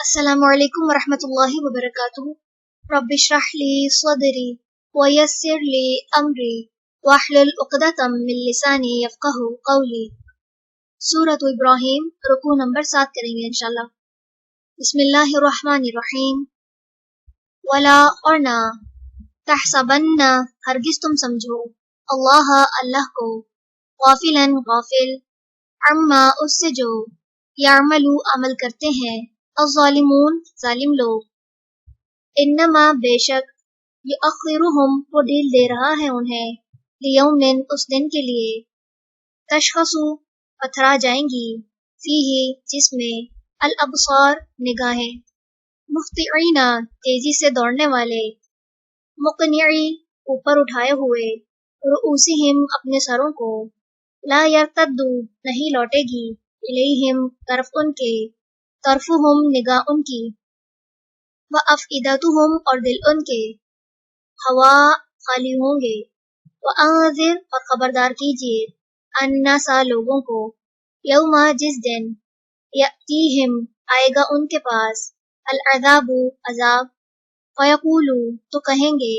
السلام علیکم ورحمۃ اللہ وبرکاتہ۔ رب اشرح لی صدری ویسر لی امری واحلل عقدۃ من لسانی یفقہوا قولی۔ سورۃ ابراہیم، رکوع نمبر 7 کریں گے انشاءاللہ۔ بسم اللہ الرحمن الرحیم۔ ولا اور نہ، تحسبن ہرگز تم سمجھو، اللہ اللہ کو، غافلا غافل، عما اس سے جو، یعملو عمل کرتے ہیں، الظالمون ظالم لوگ، انما بے شک، یؤخرہم وہ ڈیل دے رہا ہے انہیں، لیوم اس دن کے لیے، تشخص پتھرا جائیں گی، فیہ جس میں، الابصار نگاہیں، مہطعین تیزی سے دوڑنے والے، مقنعی اوپر اٹھائے ہوئے، رؤوسہم اپنے سروں کو، لا یرتد نہیں لوٹے گی، الیہم طرف ان کے، طرفہم نگاہ ان کی، وافئدتہم اور دل ان کے، ہوا خالی ہوں گے، وانذر اور خبردار کیجیے، الناس لوگوں کو، یوم جس دن، یأتیہم آئے گا ان کے پاس، العذاب عذاب، فیقولو تو کہیں گے،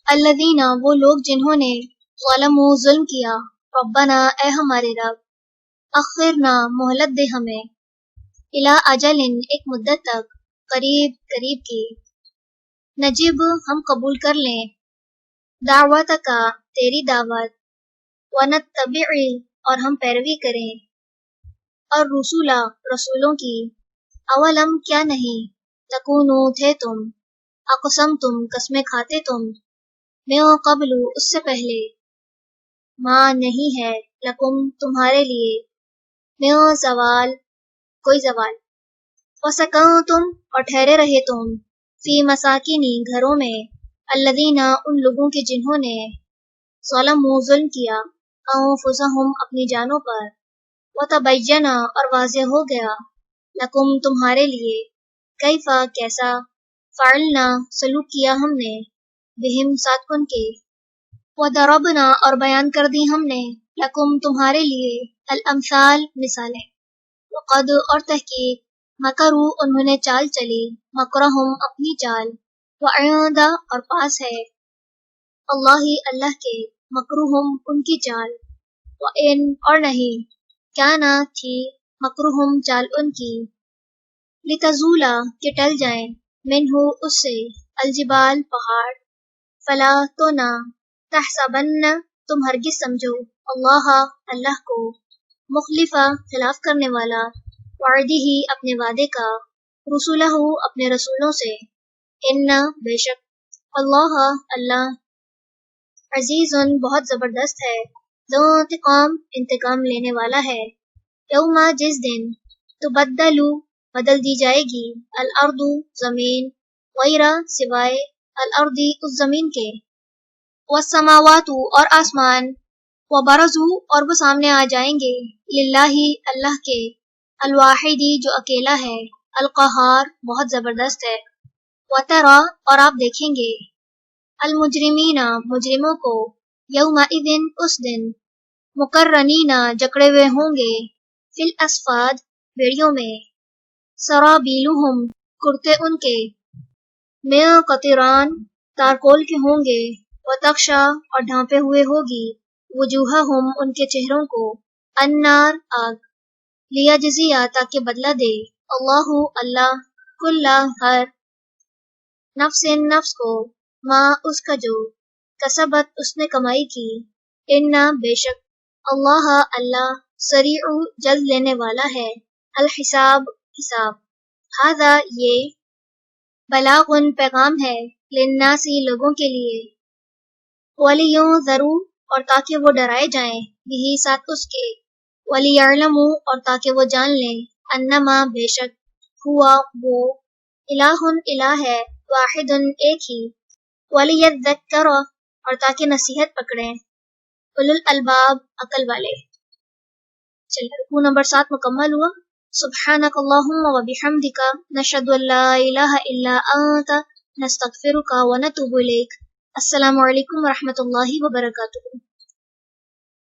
الذین وہ لوگ جنہوں نے، ظلموا ظلم کیا، ربنا اے ہمارے رب، اخرنا مہلت دے ہمیں، الی اجل ایک مدت تک، قریب قریب کی، نجب ہم قبول کر لیں، دعوتک تیری دعوت، ونتبع اور ہم پیروی کریں، اور رسولہ رسولوں کی، اولم کیا نہیں، تکونو تھے تم، اقسمتم قسمیں کھاتے تم، من قبل اس سے پہلے، ما نہیں ہے، لکم تمہارے لیے، من زوال کوئی زوال، وسکنتم اور ٹھہرے رہے تم، فی مساکنی گھروں میں، الذین ان لوگوں کے جنہوں نے، ظلموا ظلم کیا، انفسہم اپنی جانوں پر، وتبین اور واضح ہو گیا، لکم تمہارے لیے، کیف کیسا، فعلنا سلوک کیا ہم نے، بہم ساتھ ان کے، وضربنا اور بیان کر دی ہم نے، لکم تمہارے لیے، الامثال مثالیں، وقد اور تحقیق، مکروا انہوں نے چال چلی، مکرہم اپنی چال، وعند اور پاس ہے، اللہ اللہ کے، مکرہم ان کی چال، وان اور نہیں، کیا تھی، مکرہم چال ان کی، لتزولا کہ ٹل جائیں، منہ اس سے، الجبال پہاڑ، فلا تو نہ، تحسبن تم ہرگز سمجھو، اللہ اللہ کو، مخلفا خلاف کرنے والا، وعدہ اپنے وعدے کا، رسولہ اپنے رسولوں سے، ان بے شک، اللہ اللہ، عزیز بہت زبردست ہے، ذو انتقام انتقام لینے والا ہے، یوم جس دن، تبدل بدل دی جائے گی، الارض زمین، غیر سوائے، الارض اس زمین کے، والسماوات اور آسمان، وبرزوا اور وہ سامنے آ جائیں گے، للہ اللہ کے، الواحدی جو اکیلا ہے، القہار بہت زبردست ہے، وترا اور آپ دیکھیں گے، المجرمین مجرموں کو، یومئذ اس دن، مقرنین جکڑے ہوئے ہوں گے، فی الاسفاد بیڑیوں میں، سرابیلہم کرتے ان کے، من قطران تارکول کے ہوں گے، وتغشا اور ڈھانپے ہوئے ہوگی، وجوہہم ان کے چہروں کو، النار آگ، لیجزیا تاکہ بدلہ دے، اللہ اللہ، کل ہر، نفس نفس کو، ما اس کا جو، کسبت اس نے کمائی کی، ان بے شک، اللہ اللہ، سریع جلد لینے والا ہے، الحساب حساب، ھذا یہ، بلاغ پیغام ہے، للناس لوگوں کے لیے، وَلِيُنذَرُوا اور تاکہ وہ ڈرائے جائیں، بہ ساتھ اس کے، وَلِيَعْلَمُوا اور تاکہ وہ جان لیں، انما بے شک، ہوا وہ، الہ الہ ہے، واحد ایک ہی، وَلِيَذَّكَّرَ اور تاکہ نصیحت پکڑیں، اولو الالباب عقل والے۔ چلیے رکوع نمبر 7 مکمل ہوا۔ سبحانک اللہم وبحمدک، نشہد ان لا الہ الا انت، نستغفرک ونتوب الیک۔ السلام علیکم ورحمۃ اللہ وبرکاتہ۔